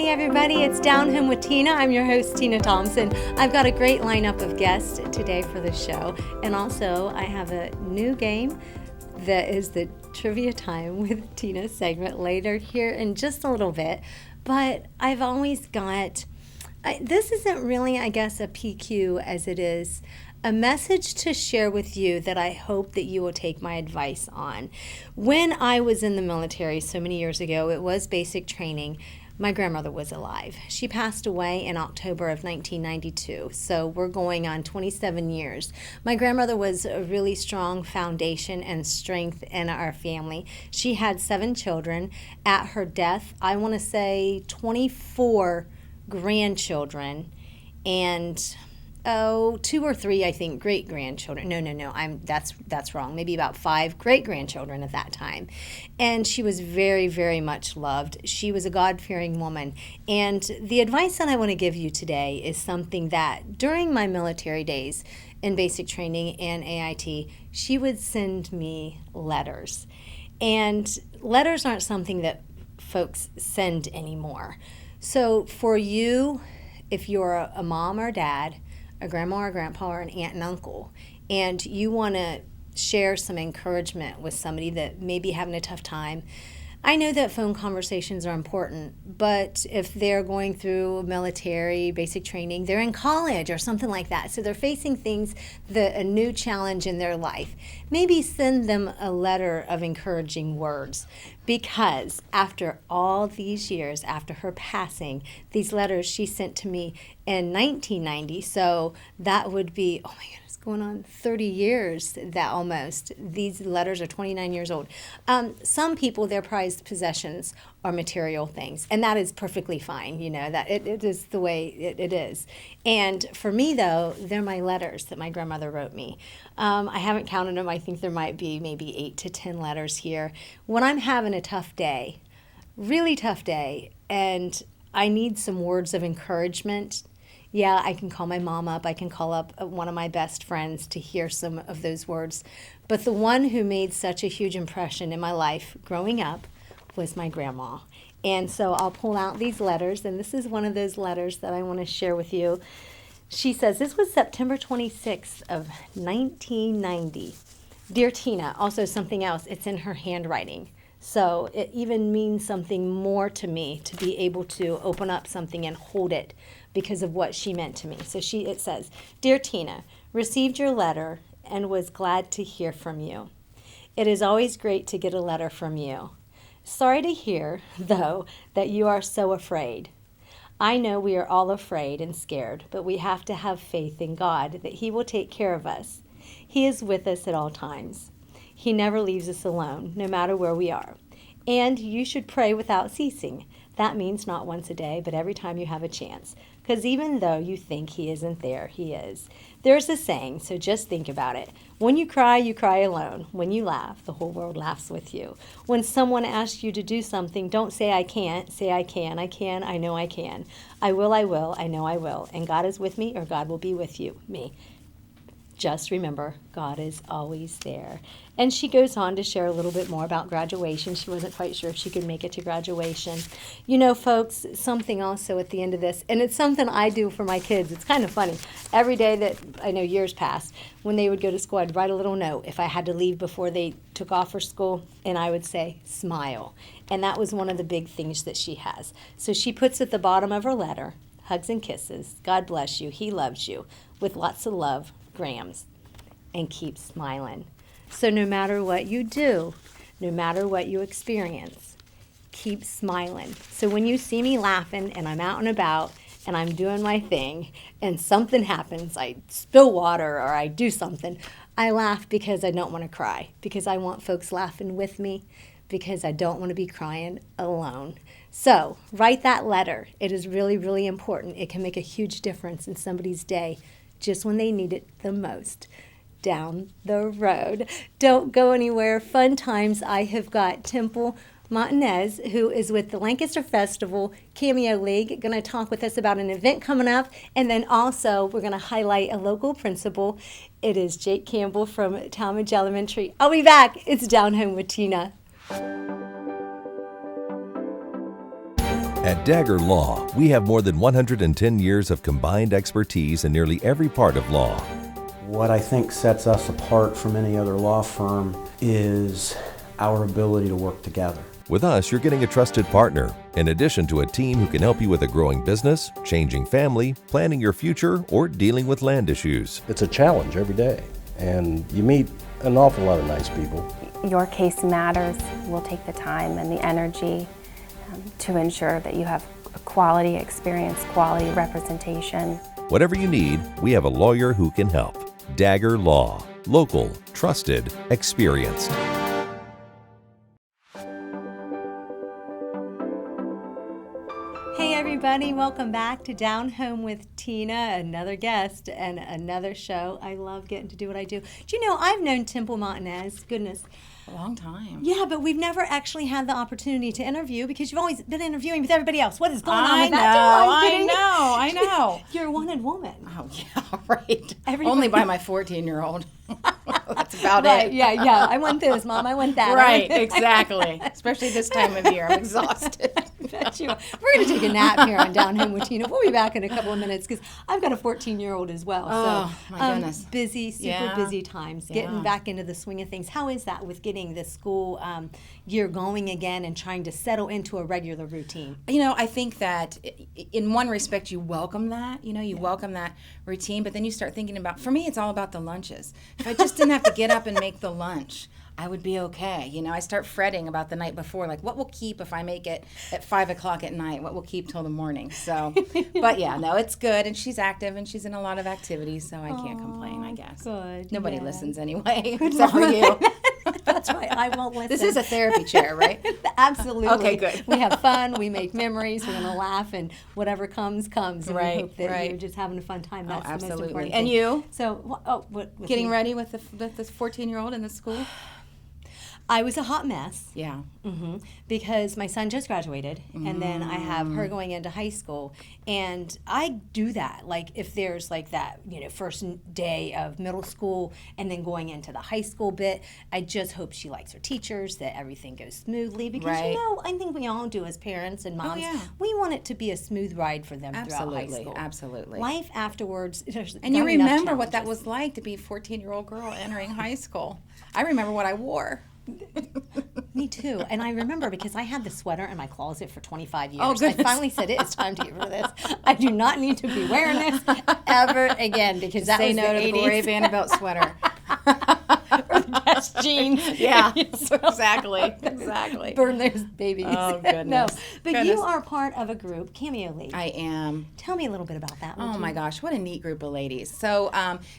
Hey everybody, it's Down Home with Tina. I'm your host, Tina Thompson. I've got a great lineup of guests today for the show. And also, I have a new game that is the Trivia Time with Tina segment later here in just a little bit. But I've always got, this isn't really, I guess, a PQ as it is a message to share with you that I hope that you will take my advice on. When I was in the military so many years ago, it was basic training. My grandmother was alive. She passed away in October of 1992, so we're going on 27 years. My grandmother was a really strong foundation and strength in our family. She had 7 children. At her death, I want to say 24 grandchildren and 2 or 3, I think, great-grandchildren. No, that's wrong. Maybe about 5 great-grandchildren at that time. And she was very, very much loved. She was a God-fearing woman. And the advice that I want to give you today is something that during my military days in basic training and AIT, she would send me letters. And letters aren't something that folks send anymore. So for you, if you're a mom or dad, a grandma or grandpa or an aunt and uncle, and you want to share some encouragement with somebody that may be having a tough time, I know that phone conversations are important, but if they're going through military, basic training, they're in college or something like that, so they're facing things, a new challenge in their life, maybe send them a letter of encouraging words. Because after all these years, after her passing, these letters she sent to me in 1990, so that would be, oh my goodness, going on 30 years, that almost. These letters are 29 years old. Some people, their prized possessions are material things, and that is perfectly fine, that it is the way it is. And for me, though, they're my letters that my grandmother wrote me. I haven't counted them. I think there might be maybe 8 to 10 letters here. When I'm having a tough day, really tough day, and I need some words of encouragement, yeah, I can call my mom up. I can call up one of my best friends to hear some of those words. But the one who made such a huge impression in my life growing up was my grandma. And so I'll pull out these letters, and this is one of those letters that I want to share with you. She says, this was September 26th of 1990. Dear Tina, also something else, it's in her handwriting. So it even means something more to me to be able to open up something and hold it because of what she meant to me. So it says, Dear Tina, received your letter and was glad to hear from you. It is always great to get a letter from you. Sorry to hear, though, that you are so afraid. I know we are all afraid and scared, but we have to have faith in God that He will take care of us. He is with us at all times. He never leaves us alone, no matter where we are. And you should pray without ceasing. That means not once a day, but every time you have a chance. Because even though you think He isn't there, He is. There's a saying, so just think about it. When you cry alone. When you laugh, the whole world laughs with you. When someone asks you to do something, don't say I can't. Say I can, I know I can. I will, I know I will. And God is with me, or God will be with you, me. Just remember, God is always there. And she goes on to share a little bit more about graduation. She wasn't quite sure if she could make it to graduation. Folks, something also at the end of this, and it's something I do for my kids. It's kind of funny. Every day that, I know years past, when they would go to school, I'd write a little note if I had to leave before they took off for school, and I would say, smile. And that was one of the big things that she has. So she puts at the bottom of her letter, hugs and kisses, God bless you, He loves you, with lots of love, Grams, and keep smiling. So no matter what you do, no matter what you experience, keep smiling. So when you see me laughing and I'm out and about and I'm doing my thing and something happens, I spill water or I do something, I laugh because I don't want to cry, because I want folks laughing with me, because I don't want to be crying alone. So write that letter. It is really, really important. It can make a huge difference in somebody's day just when they need it the most. Down the road. Don't go anywhere. Fun times. I have got Temple Martinez, who is with the Lancaster Festival Cameo League, going to talk with us about an event coming up. And then also we're going to highlight a local principal. It is Jake Campbell from Talmadge Elementary. I'll be back. It's Down Home with Tina. At Dagger Law, we have more than 110 years of combined expertise in nearly every part of law. What I think sets us apart from any other law firm is our ability to work together. With us, you're getting a trusted partner, in addition to a team who can help you with a growing business, changing family, planning your future, or dealing with land issues. It's a challenge every day, and you meet an awful lot of nice people. Your case matters. We'll take the time and the energy to ensure that you have a quality experience, quality representation. Whatever you need, we have a lawyer who can help. Dagger Law. Local, trusted, experienced. Hey everybody, welcome back to Down Home with Tina, another guest and another show. I love getting to do what I do. Do you know, I've known Temple Montanez, goodness, a long time. Yeah, but we've never actually had the opportunity to interview because you've always been interviewing with everybody else. What is going on with that? I know. You're a wanted woman. Oh, yeah, right. Only by my 14-year-old. That's about right, it. Yeah. I want this, Mom. I want that. Right, exactly. Especially this time of year. I'm exhausted. Bet you are. We're going to take a nap here on Down Home with Tina. We'll be back in a couple of minutes because I've got a 14-year-old as well. Oh, so, my goodness. Busy, super busy times. Getting back into the swing of things. How is that with getting the school year going again and trying to settle into a regular routine? You know, I think that in one respect you welcome that. You know, you welcome that routine, but then you start thinking about, for me, it's all about the lunches. If I just didn't have to get up and make the lunch, I would be okay. You know, I start fretting about the night before, like what will keep if I make it at 5 o'clock at night? What will keep till the morning? So, but yeah, no, it's good. And she's active and she's in a lot of activities, so I can't complain, I guess. Good. Nobody listens anyway, except for you. That's right. I won't listen. This is a therapy chair, right? Absolutely. Okay, good. We have fun. We make memories. We're going to laugh, and whatever comes. And right, we hope that right. you're just having a fun time. That's the most absolutely. important And thing. you? So, what Getting me? ready with the 14-year-old in the school? I was a hot mess. Yeah. Because my son just graduated, and then I have her going into high school, and I do that. Like if there's like that, you know, first day of middle school, and then going into the high school bit, I just hope she likes her teachers, that everything goes smoothly. Because you know, I think we all do as parents and moms. We want it to be a smooth ride for them throughout high school. Absolutely. Life afterwards. And you remember what that was like to be a 14-year-old girl entering high school. I remember what I wore. Me too. And I remember because I had the sweater in my closet for 25 years. Oh, goodness. I finally said it's time to get rid of this. I do not need to be wearing this ever again because that Say was no the to the 80s. Gloria Vanderbilt sweater. Or the Guess jeans. Yeah, exactly. Burn those babies. Oh, goodness. No, but you are part of a group, Cameo League. I am. Tell me a little bit about that. Oh my gosh, what a neat group of ladies. So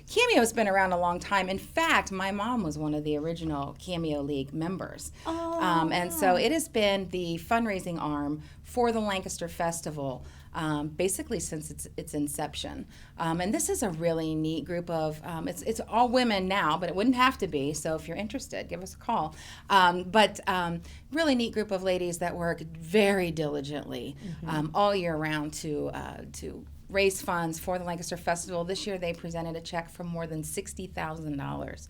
Cameo's been around a long time. In fact, my mom was one of the original Cameo League members. And so it has been the fundraising arm for the Lancaster Festival basically since its inception. And this is a really neat group of, it's all women now, but it wouldn't have to be. So if you're interested, give us a call. But really neat group of ladies that work very diligently all year round to raise funds for the Lancaster Festival. This year they presented a check for more than $60,000.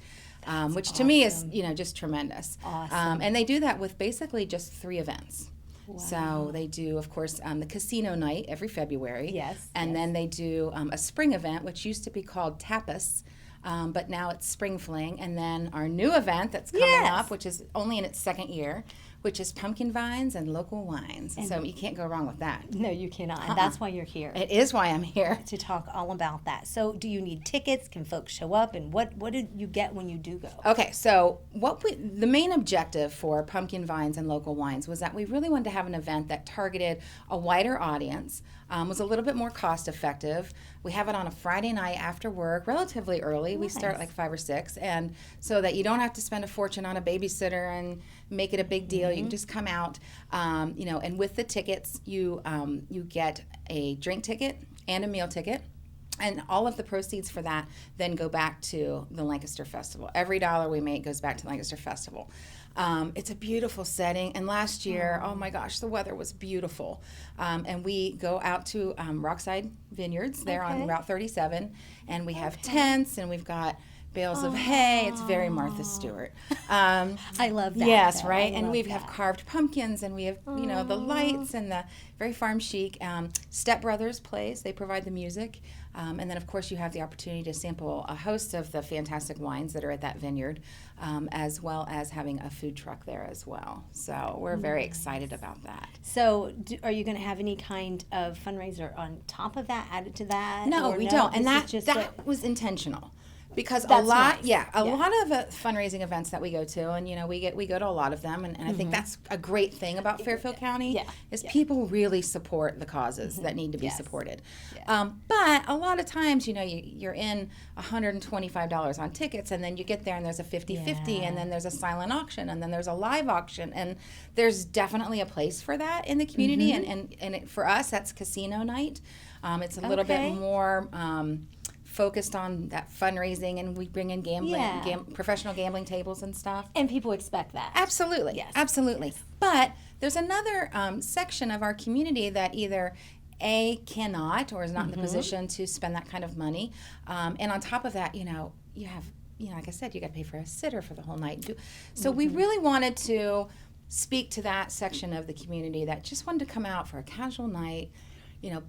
Which to me is, just tremendous. Awesome. And they do that with basically just 3 events. Wow. So they do, of course, the casino night every February. Yes. And then they do a spring event, which used to be called Tapas, but now it's Spring Fling. And then our new event that's coming up, which is only in its 2nd year, which is pumpkin vines and local wines. And so you can't go wrong with that. No, you cannot. And that's why you're here. It is why I'm here. To talk all about that. So do you need tickets? Can folks show up? And what do you get when you do go? Okay, so the main objective for Pumpkin Vines and Local Wines was that we really wanted to have an event that targeted a wider audience, was a little bit more cost effective. We have it on a Friday night after work, relatively early. Nice. We start at like 5 or 6, and so that you don't have to spend a fortune on a babysitter and make it a big deal. You can just come out, and with the tickets, you get a drink ticket and a meal ticket. And all of the proceeds for that then go back to the Lancaster Festival. Every dollar we make goes back to the Lancaster Festival. It's a beautiful setting. And last year, oh my gosh, the weather was beautiful. And we go out to Rockside Vineyards there on Route 37. And we have tents, and we've got bales of hay. It's very Martha Stewart. I love that. Yes, though. right. I And love we have that. carved pumpkins, and we have the lights and the very farm chic. Step Brothers plays. They provide the music, and then of course you have the opportunity to sample a host of the fantastic wines that are at that vineyard, as well as having a food truck there as well. So we're very excited about that. So, are you going to have any kind of fundraiser on top of that, added to that? No, or we don't, and This is that just that was intentional. Because That's a lot, nice. a lot of fundraising events that we go to, and we go to a lot of them, and I think that's a great thing about Fairfield County Yeah, is yeah. people really support the causes that need to be Yes. supported. But a lot of times, you're in $125 on tickets, and then you get there and there's a 50-50, and then there's a silent auction, and then there's a live auction, and there's definitely a place for that in the community, and for us, that's casino night. It's a little Okay. bit more focused on that fundraising, and we bring in gambling, Yeah. professional gambling tables and stuff. and people expect that. Absolutely, Yes. absolutely. But there's another section of our community that either cannot or is not in the position to spend that kind of money, and on top of that, you have, like I said, you got to pay for a sitter for the whole night. So we really wanted to speak to that section of the community that just wanted to come out for a casual night.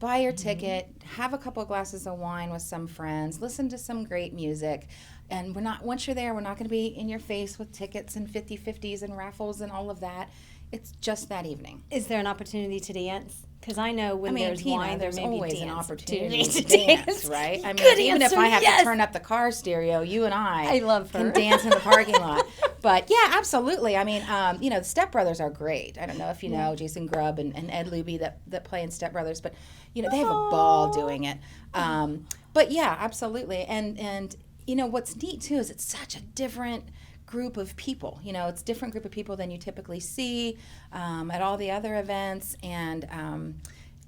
Buy your ticket, have a couple of glasses of wine with some friends, listen to some great music. And once you're there, we're not going to be in your face with tickets and 50-50s and raffles and all of that. It's just that evening. Is there an opportunity to dance? Because I know when there's Tina, wine, there's there may always be an dance opportunity to dance. dance, right? I mean, Good even answer, if I have yes. to turn up the car stereo, you and I love her. can dance in the parking lot. But yeah, absolutely. I mean, the Step Brothers are great. I don't know if you know Jason Grubb and Ed Luby that play in Step Brothers, but they have a ball doing it. But yeah, absolutely. And what's neat too is it's such a different group of people. It's a different group of people than you typically see at all the other events, and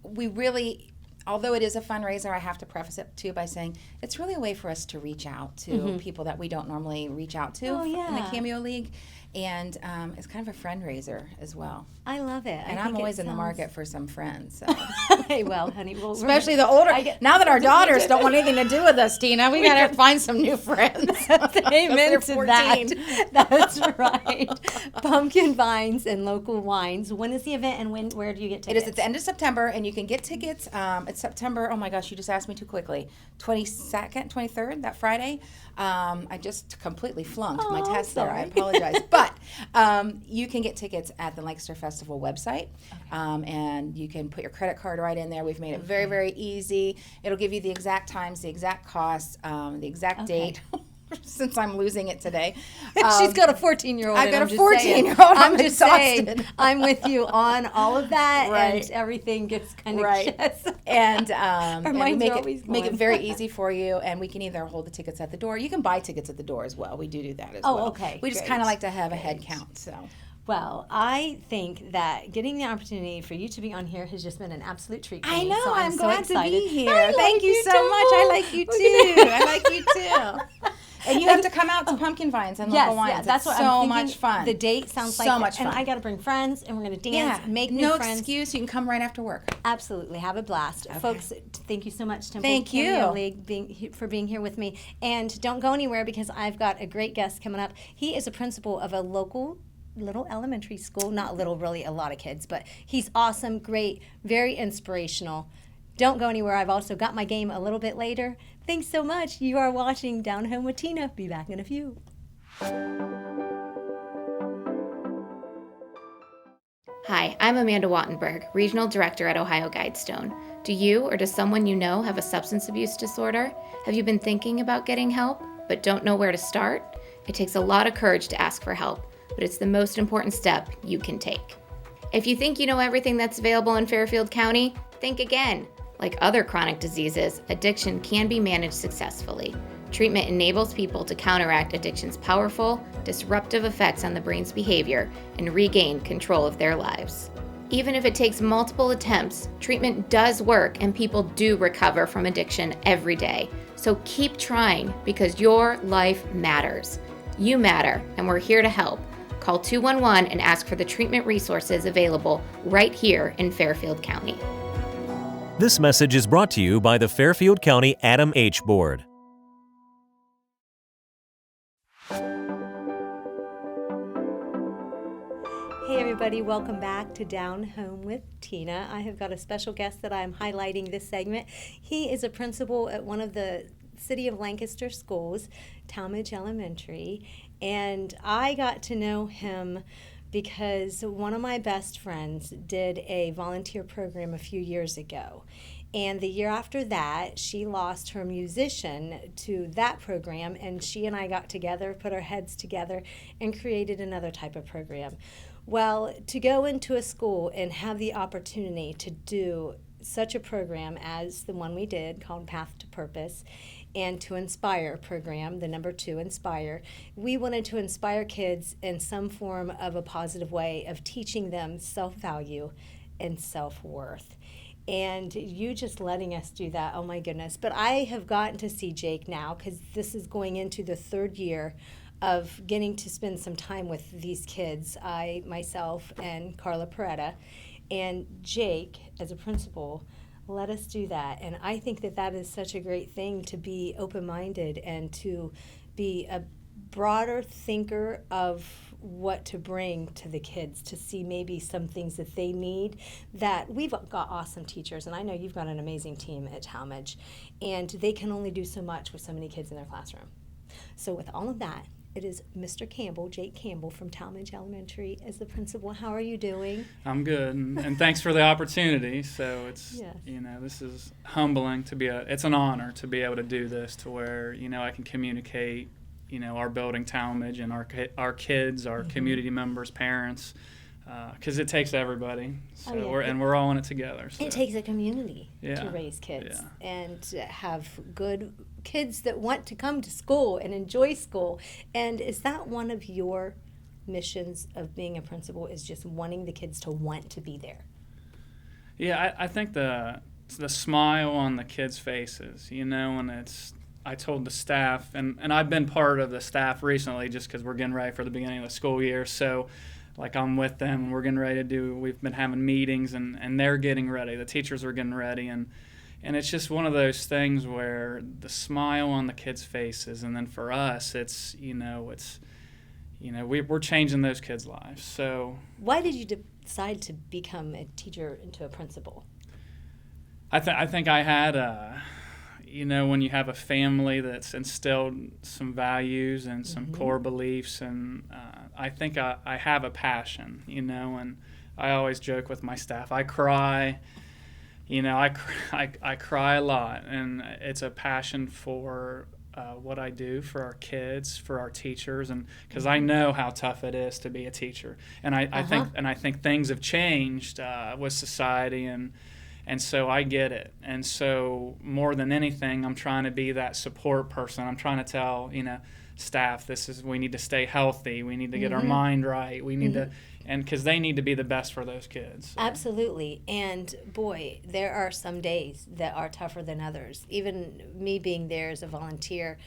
we really, although it is a fundraiser, I have to preface it too by saying it's really a way for us to reach out to people that we don't normally reach out to in the yeah. Cameo League, and it's kind of a friend-raiser as well. I love it. And I I'm think always it in the sounds- market for some friends. So. Hey, well, honey, we'll Especially the older. Now that our daughters don't want anything to do with us, Tina, we got to find some new friends. Amen They're to 14. that. That's right. Pumpkin Vines and Local Wines. When is the event, and where do you get It tickets? is at the end of September, and you can get tickets. It's September. Oh my gosh, you just asked me too quickly. 22nd, 23rd, that Friday. I just completely flunked my test there. I sorry. apologize. But you can get tickets at the Lancaster Festival website, and you can put your credit card right in there. We've made it very, very easy. It'll give you the exact times, the exact costs, the exact date. Since I'm losing it today. She's got a 14-year-old. I've got I'm a just 14-year-old. saying. I'm I'm just saying. exhausted. I'm with you on all of that, Right. and everything gets kind of Right. just. And, we minds make are always make it going. very easy for you, and we can either hold the tickets at the door. You can buy tickets at the door as well. We do that as Oh, well. okay, We just great. kind of like to have a head count. So Well, I think that getting the opportunity for you to be on here has just been an absolute treat for I me. know. So I'm so glad to excited. be here. I Thank like you so too. much. I like you too. I like you too. And you have to come out to Pumpkin Vines and Yes, Local Wines. yeah, that's it's what so I'm thinking. much fun. The date sounds so like much fun. And I got to bring friends, and we're going to dance, yeah, make new no friends. excuse. You can come right after work. Absolutely, have a blast, folks. Thank you so much, Temple Thank Cameo you. League, for being here with me. And don't go anywhere because I've got a great guest coming up. He is a principal of a local little elementary school. Not little, really, a lot of kids, but he's awesome, great, very inspirational. Don't go anywhere. I've also got my game a little bit later. Thanks so much. You are watching Down Home with Tina. Be back in a few. Hi, I'm Amanda Wattenberg, Regional Director at Ohio Guidestone. Do you or does someone you know have a substance abuse disorder? Have you been thinking about getting help, but don't know where to start? It takes a lot of courage to ask for help, but it's the most important step you can take. If you think you know everything that's available in Fairfield County, think again. Like other chronic diseases, addiction can be managed successfully. Treatment enables people to counteract addiction's powerful, disruptive effects on the brain's behavior and regain control of their lives. Even if it takes multiple attempts, treatment does work and people do recover from addiction every day. So keep trying because your life matters. You matter, and we're here to help. Call 211 and ask for the treatment resources available right here in Fairfield County. This message is brought to you by the Fairfield County Adam H. Board. everybody. Welcome back to Down Home with Tina. I have got a special guest that I'm highlighting this segment. He is a principal at one of the City of Lancaster schools, Talmadge Elementary, and I got to know him because one of my best friends did a volunteer program a few years ago. And the year after that, she lost her musician to that program, and she and I got together, put our heads together, and created another type of program. Well, to go into a school and have the opportunity to do such a program as the one we did called Path to Purpose, and to Inspire program, the number 2, Inspire, we wanted to inspire kids in some form of a positive way of teaching them self-value and self-worth. And you just letting us do that, oh my goodness. But I have gotten to see Jake now, because this is going into the 3rd year of getting to spend some time with these kids, I, myself, and Carla Peretta. And Jake, as a principal, let us do that. And I think that that is such a great thing, to be open-minded and to be a broader thinker of what to bring to the kids, to see maybe some things that they need. That we've got awesome teachers, and I know you've got an amazing team at Talmadge, and they can only do so much with so many kids in their classroom. So with all of that, it is Mr. Campbell, Jake Campbell from Talmadge Elementary as the principal. How are you doing? I'm good, and thanks for the opportunity. So it's, Yes. This is humbling to be it's an honor to be able to do this, to where, I can communicate, our building Talmadge and our kids, our community members, parents, because it takes everybody. So we're all in it together. So. It takes a community to Yeah. raise kids Yeah. and to have good kids that want to come to school and enjoy school. And is that one of your missions of being a principal, is just wanting the kids to want to be there? Yeah, I think the smile on the kids' faces, and I told the staff, and I've been part of the staff recently just because we're getting ready for the beginning of the school year. So, I'm with them, and we're getting ready we've been having meetings, and they're getting ready. The teachers are getting ready, and it's just one of those things where the smile on the kids' faces, and then for us, we're changing those kids' lives. So, why did you decide to become a teacher into a principal? I think I had when you have a family that's instilled some values and some core beliefs, and I think I have a passion, and I always joke with my staff. I cry, I cry a lot, and it's a passion for what I do for our kids, for our teachers, and because I know how tough it is to be a teacher, and I think things have changed with society, and so I get it. And so more than anything, I'm trying to be that support person. I'm trying to tell, staff, we need to stay healthy. We need to get our mind right. We need to, and because they need to be the best for those kids. So. Absolutely. And boy, there are some days that are tougher than others. Even me being there as a volunteer,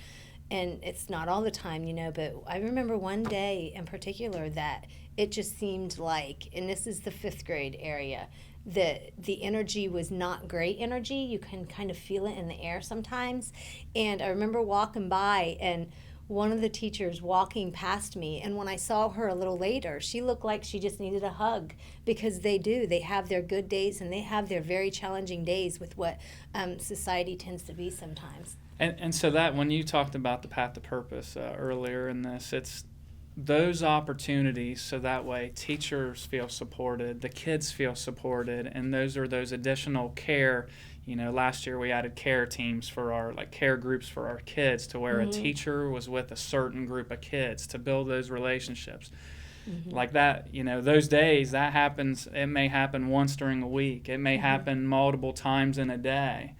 and it's not all the time, but I remember one day in particular that it just seemed like, and this is the 5th grade area, the energy was not great energy. You can kind of feel it in the air sometimes. And I remember walking by, and one of the teachers walking past me, and when I saw her a little later, she looked like she just needed a hug, because they have their good days, and they have their very challenging days with what society tends to be sometimes. And so that, when you talked about the Path to Purpose earlier in this, it's those opportunities, so that way teachers feel supported, the kids feel supported, and those are those additional care. Last year we added care teams for our care groups for our kids, to where a teacher was with a certain group of kids to build those relationships. Like that, those days, that happens. It may happen once during a week. It may happen multiple times in a day.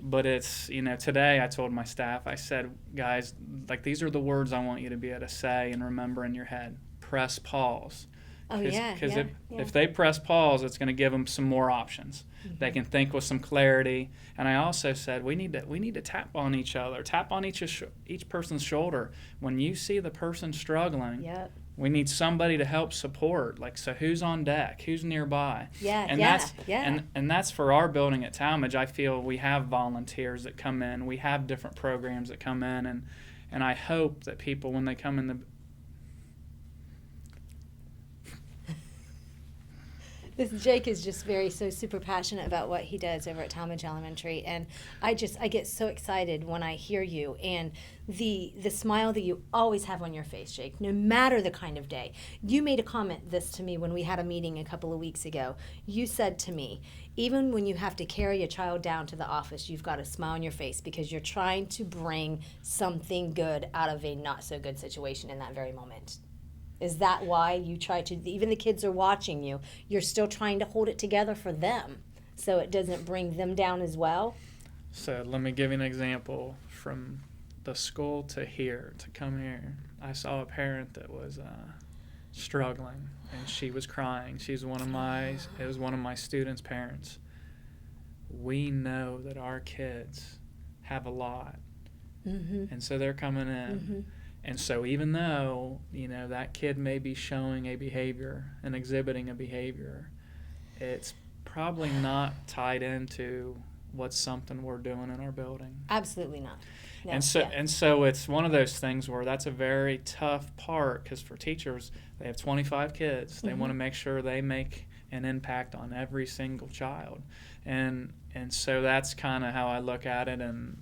But it's, today I told my staff, I said, guys, these are the words I want you to be able to say and remember in your head. Press pause. Because if they press pause, it's going to give them some more options. They can think with some clarity. And I also said we need to tap on each other, tap on each person's shoulder. When you see the person struggling, we need somebody to help support. So who's on deck? Who's nearby? And that's for our building at Talmadge. I feel we have volunteers that come in. We have different programs that come in, and I hope that people, when they come in Jake is just so super passionate about what he does over at Talmadge Elementary, and I get so excited when I hear you and the smile that you always have on your face, Jake, no matter the kind of day. You made a comment this to me when we had a meeting a couple of weeks ago. You said to me, even when you have to carry a child down to the office, you've got a smile on your face because you're trying to bring something good out of a not so good situation in that very moment. Is that why you try to, even the kids are watching you, you're still trying to hold it together for them so it doesn't bring them down as well? So let me give you an example from the school to come here. I saw a parent that was struggling, and she was crying. It was one of my students' parents. We know that our kids have a lot, and so they're coming in. And so even though, that kid may be showing a behavior and exhibiting a behavior, it's probably not tied into what's something we're doing in our building. Absolutely not. No, and so it's one of those things where that's a very tough part, because for teachers, they have 25 kids. They want to make sure they make an impact on every single child. And so that's kind of how I look at it. And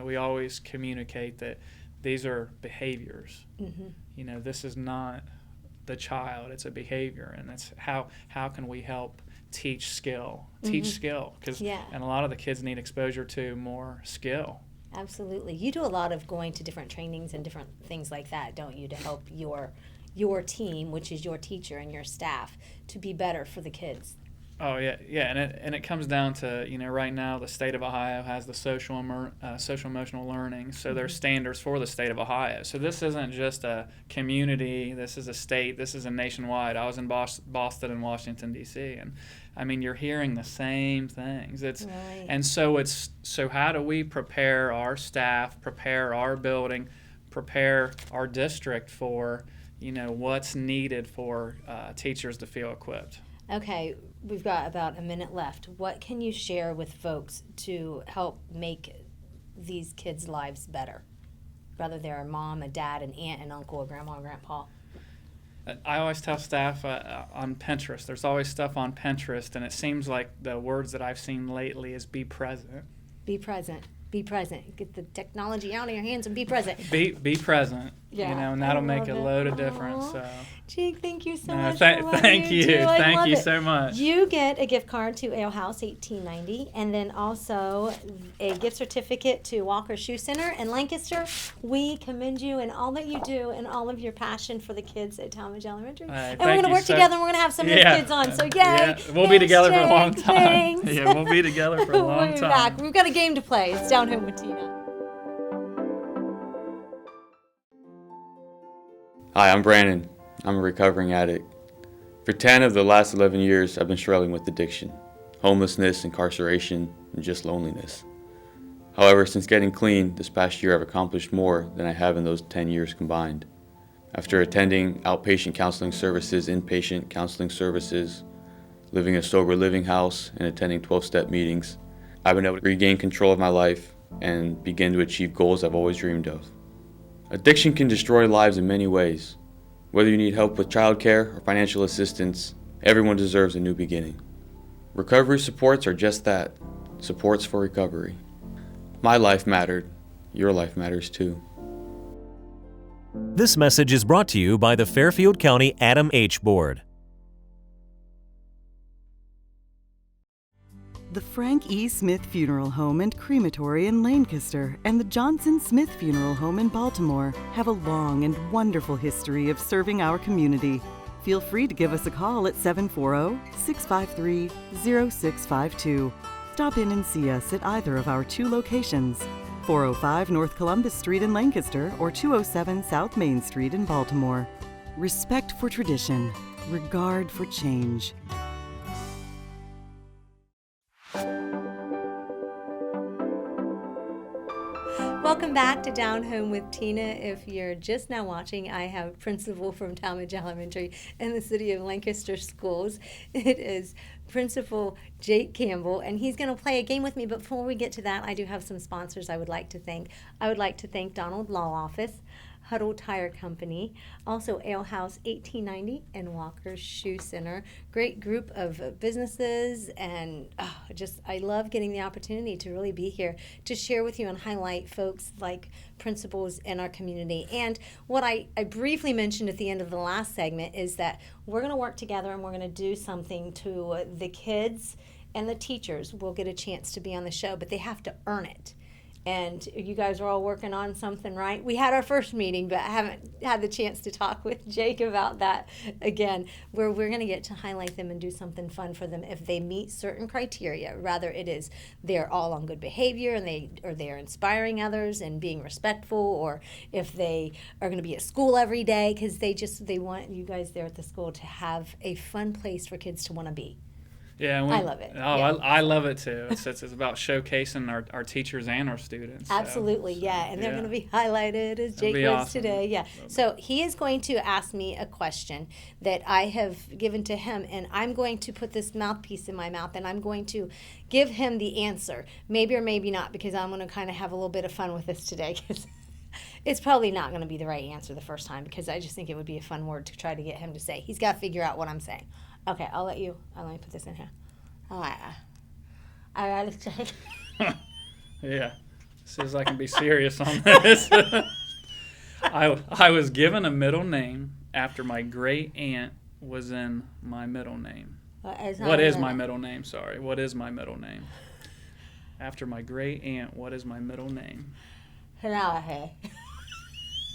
we always communicate that these are behaviors. This is not the child, it's a behavior, and that's how can we help teach skill, because and a lot of the kids need exposure to more skill. Absolutely. You do a lot of going to different trainings and different things like that, don't you, to help your team, which is your teacher and your staff, to be better for the kids. Oh yeah, and it comes down to, right now the state of Ohio has the social emotional learning, so there's standards for the state of Ohio. So this isn't just a community, this is a state, this is a nationwide. I was in Boston and Washington D.C. and you're hearing the same things. Right. And so how do we prepare our staff, prepare our building, prepare our district for what's needed for teachers to feel equipped? Okay, we've got about a minute left. What can you share with folks to help make these kids' lives better? Whether they're a mom, a dad, an aunt, an uncle, a grandma, and grandpa. I always tell staff on Pinterest, there's always stuff on Pinterest, and it seems like the words that I've seen lately is be present. Be present. Be present. Get the technology out of your hands and be present. Be present. Yeah, and that'll make a it. load of difference. So. Jake, thank you so much. Thank you. Thank you so much. You get a gift card to Ale House 1890, and then also a gift certificate to Walker Shoe Center in Lancaster. We commend you and all that you do and all of your passion for the kids at Talmadge Elementary. And we're going to work together, and we're going to have some of those kids on. So yay! Yeah. We'll be together for a long time. Thanks. Yeah, we'll be together for a long We'll be time. back. We've got a game to play. It's Down Home with Tina. Hi, I'm Brandon. I'm a recovering addict. For 10 of the last 11 years, I've been struggling with addiction, homelessness, incarceration, and just loneliness. However, since getting clean this past year, I've accomplished more than I have in those 10 years combined. After attending outpatient counseling services, inpatient counseling services, living in a sober living house, and attending 12-step meetings, I've been able to regain control of my life and begin to achieve goals I've always dreamed of. Addiction can destroy lives in many ways. Whether you need help with childcare or financial assistance, everyone deserves a new beginning. Recovery supports are just that, supports for recovery. My life mattered. Your life matters too. This message is brought to you by the Fairfield County Adam H. Board. The Frank E. Smith Funeral Home and Crematory in Lancaster and the Johnson Smith Funeral Home in Baltimore have a long and wonderful history of serving our community. Feel free to give us a call at 740-653-0652. Stop in and see us at either of our 2 locations, 405 North Columbus Street in Lancaster or 207 South Main Street in Baltimore. Respect for tradition, regard for change. Welcome back to Down Home with Tina. If you're just now watching, I have Principal from Talmadge Elementary in the City of Lancaster Schools. It is Principal Jake Campbell, and he's going to play a game with me. But before we get to that, I do have some sponsors I would like to thank. I would like to thank Donald Law Office, Huddle Tire Company, also Ale House 1890 and Walker's Shoe Center. Great group of businesses, and I love getting the opportunity to really be here to share with you and highlight folks like principals in our community. And what I briefly mentioned at the end of the last segment is that we're going to work together and we're going to do something to the kids, and the teachers will get a chance to be on the show, but they have to earn it. And you guys are all working on something, right? We had our first meeting, but I haven't had the chance to talk with Jake about that again, where we're going to get to highlight them and do something fun for them if they meet certain criteria. Rather, it is they're all on good behavior and they're inspiring others and being respectful, or if they are going to be at school every day, because they want you guys there at the school to have a fun place for kids to want to be. Yeah, I love it. Oh, yeah. I love it too. It's about showcasing our teachers and our students. Absolutely, yeah. And they're going to be highlighted as Jake was awesome. today. Yeah. So he is going to ask me a question that I have given to him, and I'm going to put this mouthpiece in my mouth, and I'm going to give him the answer. Maybe or maybe not, because I'm going to kind of have a little bit of fun with this today, because it's probably not going to be the right answer the first time, because I just think it would be a fun word to try to get him to say. He's got to figure out what I'm saying. Okay, let me put this in here. All right. I gotta say. Yeah. Says I can be serious on this. I was given a middle name after my great aunt was in my middle name. What is my middle name? Sorry. What is my middle name? After my great aunt, what is my middle name? Penelope.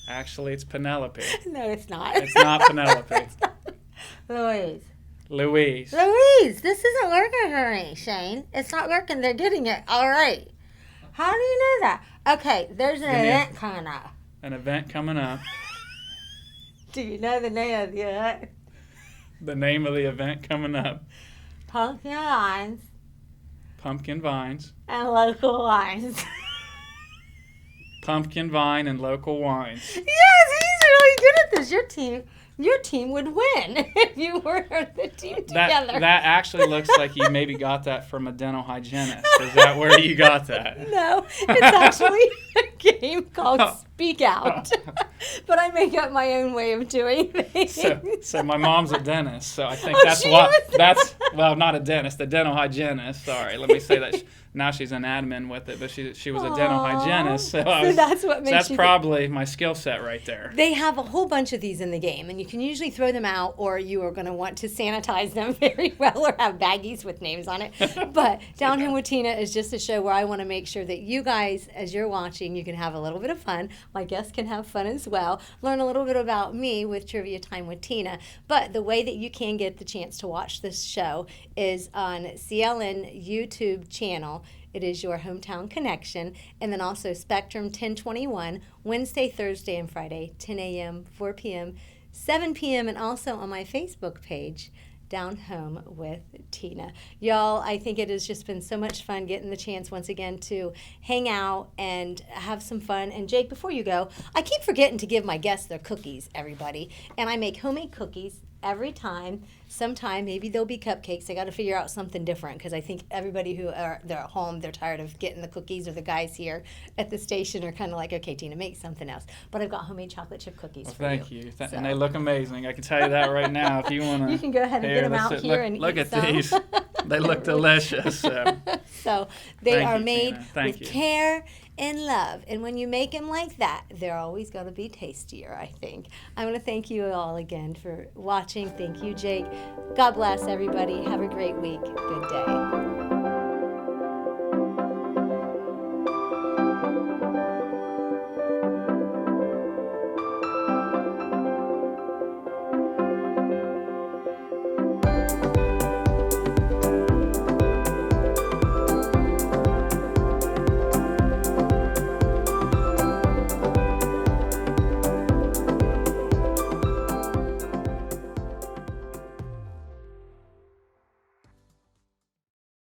Actually, it's Penelope. No, it's not. It's not Penelope. Louise. Louise. Louise, this isn't working for me, Shane. It's not working. They're getting it. All right. How do you know that? Okay, there's an event coming up. An event coming up. Do you know the name of the event? The name of the event coming up. Pumpkin Vines. Pumpkin Vines. And Local Wines. Pumpkin Vine and Local Wines. Yes, he's really good at this. Your team would win if you were the team together. That actually looks like you maybe got that from a dental hygienist. Is that where you got that? No, it's actually a game called Speak Out. But I make up my own way of doing things. So my mom's a dentist, so I think well, not a dentist, a dental hygienist. Sorry, let me say that. Now she's an admin with it, but she was a dental hygienist. So that's what makes that's probably my skill set right there. They have a whole bunch of these in the game, and you can usually throw them out, or you are going to want to sanitize them very well or have baggies with names on it. But Down Home with Tina is just a show where I want to make sure that you guys, as you're watching, you can have a little bit of fun. My guests can have fun as well. Learn a little bit about me with Trivia Time with Tina. But the way that you can get the chance to watch this show is on CLN YouTube channel. It is your hometown connection. And then also Spectrum 1021, Wednesday, Thursday, and Friday, 10 a.m., 4 p.m., 7 p.m., and also on my Facebook page, Down Home with Tina. Y'all, I think it has just been so much fun getting the chance once again to hang out and have some fun. And Jake, before you go, I keep forgetting to give my guests their cookies, everybody. And I make homemade cookies every time. Sometime maybe there'll be cupcakes. I got to figure out something different, because I think everybody they're at home, they're tired of getting the cookies, or the guys here at the station are kind of like, okay, Tina, make something else. But I've got homemade chocolate chip cookies for thank you. So. And they look amazing. I can tell you that right now. If you want to, you can go ahead and get them out here and look eat at some. these. They look delicious. So they are made with you. care and love. And when you make them like that, they're always going to be tastier, I think. I want to thank you all again for watching. Thank you, Jake. God bless everybody. Have a great week. Good